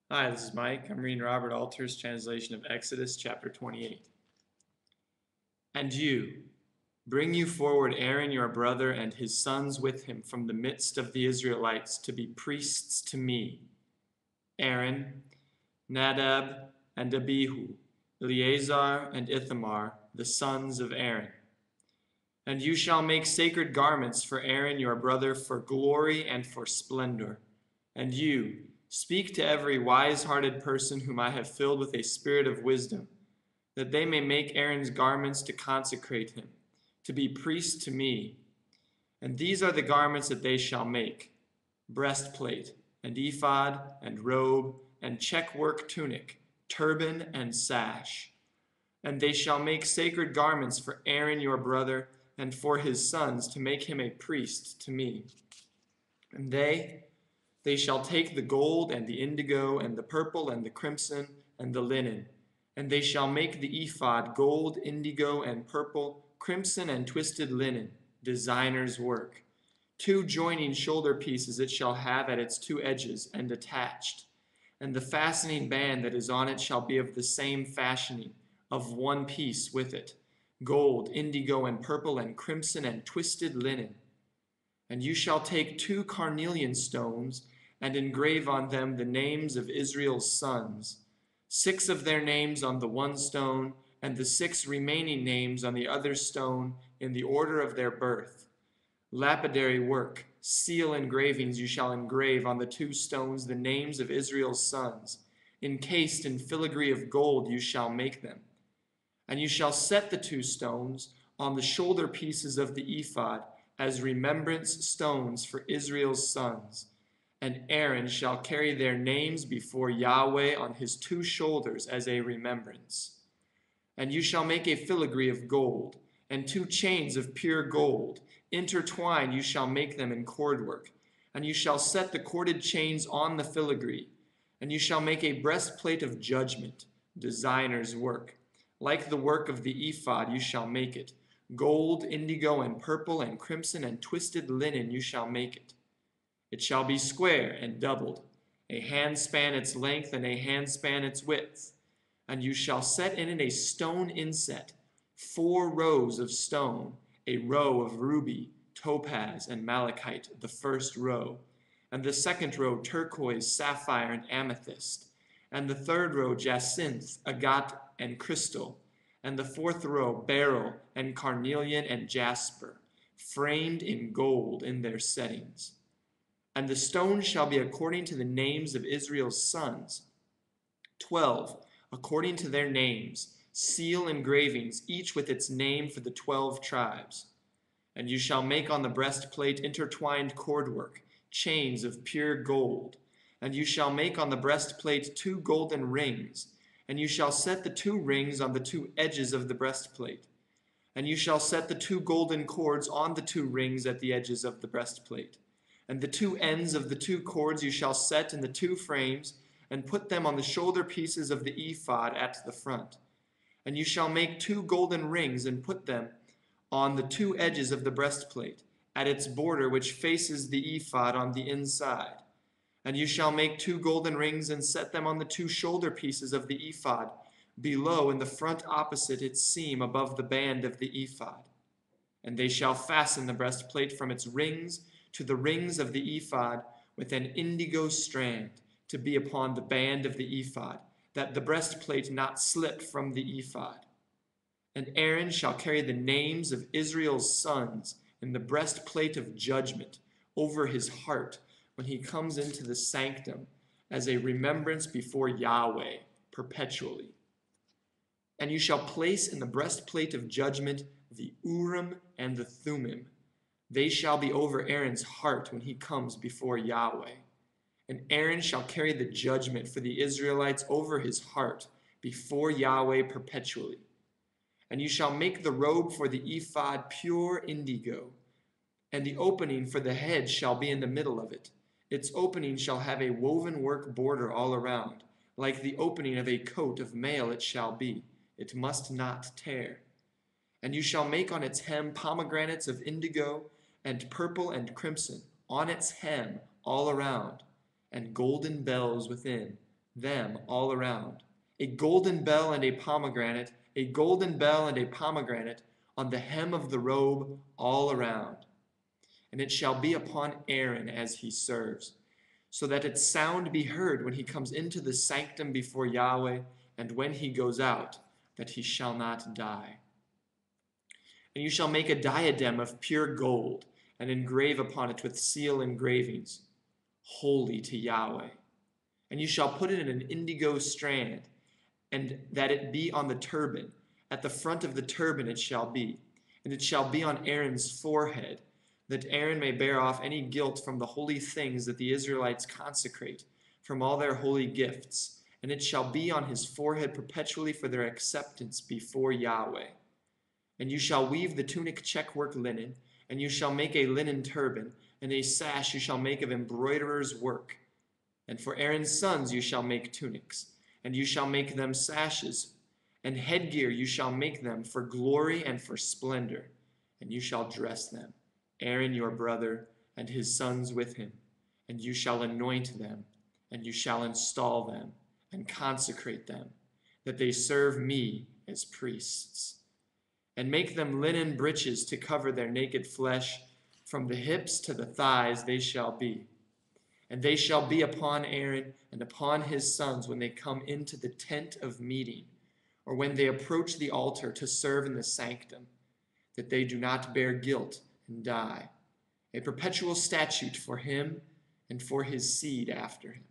Hi, this is Mike. I'm reading Robert Alter's translation of Exodus chapter 28. And you, bring you forward Aaron your brother and his sons with him from the midst of the Israelites to be priests to me. Aaron, Nadab, and Abihu, Eleazar and Ithamar, the sons of Aaron. And you shall make sacred garments for Aaron your brother for glory and for splendor. And you, speak to every wise-hearted person whom I have filled with a spirit of wisdom, that they may make Aaron's garments to consecrate him, to be priest to me. And these are the garments that they shall make: breastplate, and ephod, and robe, and checkwork tunic, turban, and sash. And they shall make sacred garments for Aaron your brother, and for his sons, to make him a priest to me. And they shall take the gold, and the indigo, and the purple, and the crimson, and the linen. And they shall make the ephod gold, indigo, and purple, crimson, and twisted linen, designer's work. 2 joining shoulder pieces it shall have at its 2 edges, and attached. And the fastening band that is on it shall be of the same fashioning, of 1 piece with it, gold, indigo, and purple, and crimson, and twisted linen. And you shall take 2 carnelian stones, and engrave on them the names of Israel's sons, 6 of their names on the one stone, and the 6 remaining names on the other stone in the order of their birth. Lapidary work, seal engravings you shall engrave on the 2 stones the names of Israel's sons. Encased in filigree of gold you shall make them. And you shall set the 2 stones on the shoulder pieces of the ephod as remembrance stones for Israel's sons. And Aaron shall carry their names before Yahweh on his 2 shoulders as a remembrance. And you shall make a filigree of gold, and 2 chains of pure gold. Intertwined you shall make them in cordwork. And you shall set the corded chains on the filigree. And you shall make a breastplate of judgment, designer's work. Like the work of the ephod you shall make it. Gold, indigo, and purple, and crimson, and twisted linen you shall make it. It shall be square and doubled, a handspan its length, and a handspan its width. And you shall set in it a stone inset, 4 rows of stone, a row of ruby, topaz, and malachite, the first row, and the second row turquoise, sapphire, and amethyst, and the third row jacinth, agate, and crystal, and the 4th row beryl, and carnelian, and jasper, framed in gold in their settings. And the stones shall be according to the names of Israel's sons, 12, according to their names, seal engravings, each with its name for the 12 tribes. And you shall make on the breastplate intertwined cordwork, chains of pure gold. And you shall make on the breastplate 2 golden rings, and you shall set the 2 rings on the 2 edges of the breastplate. And you shall set the 2 golden cords on the 2 rings at the edges of the breastplate. And the 2 ends of the 2 cords you shall set in the 2 frames, and put them on the shoulder pieces of the ephod at the front. And you shall make 2 golden rings, and put them on the 2 edges of the breastplate, at its border which faces the ephod on the inside. And you shall make 2 golden rings, and set them on the 2 shoulder pieces of the ephod, below in the front opposite its seam above the band of the ephod. And they shall fasten the breastplate from its rings to the rings of the ephod with an indigo strand, to be upon the band of the ephod, that the breastplate not slip from the ephod. And Aaron shall carry the names of Israel's sons in the breastplate of judgment over his heart when he comes into the sanctum, as a remembrance before Yahweh perpetually. And you shall place in the breastplate of judgment the Urim and the Thummim. They shall be over Aaron's heart when he comes before Yahweh. And Aaron shall carry the judgment for the Israelites over his heart before Yahweh perpetually. And you shall make the robe for the ephod pure indigo, and the opening for the head shall be in the middle of it. Its opening shall have a woven work border all around, like the opening of a coat of mail it shall be. It must not tear. And you shall make on its hem pomegranates of indigo, and purple and crimson, on its hem all around, and golden bells within, them all around, a golden bell and a pomegranate, a golden bell and a pomegranate on the hem of the robe all around. And it shall be upon Aaron as he serves, so that its sound be heard when he comes into the sanctum before Yahweh, and when he goes out, that he shall not die. And you shall make a diadem of pure gold, and engrave upon it with seal engravings, holy to Yahweh. And you shall put it in an indigo strand, and that it be on the turban. At the front of the turban it shall be, and it shall be on Aaron's forehead, that Aaron may bear off any guilt from the holy things that the Israelites consecrate, from all their holy gifts. And it shall be on his forehead perpetually for their acceptance before Yahweh. And you shall weave the tunic checkwork linen, and you shall make a linen turban, and a sash you shall make of embroiderer's work. And for Aaron's sons you shall make tunics, and you shall make them sashes, and headgear you shall make them for glory and for splendor, and you shall dress them, Aaron your brother and his sons with him, and you shall anoint them, and you shall install them, and consecrate them, that they serve me as priests. And make them linen breeches to cover their naked flesh, from the hips to the thighs they shall be. And they shall be upon Aaron and upon his sons when they come into the tent of meeting, or when they approach the altar to serve in the sanctum, that they do not bear guilt and die, a perpetual statute for him and for his seed after him.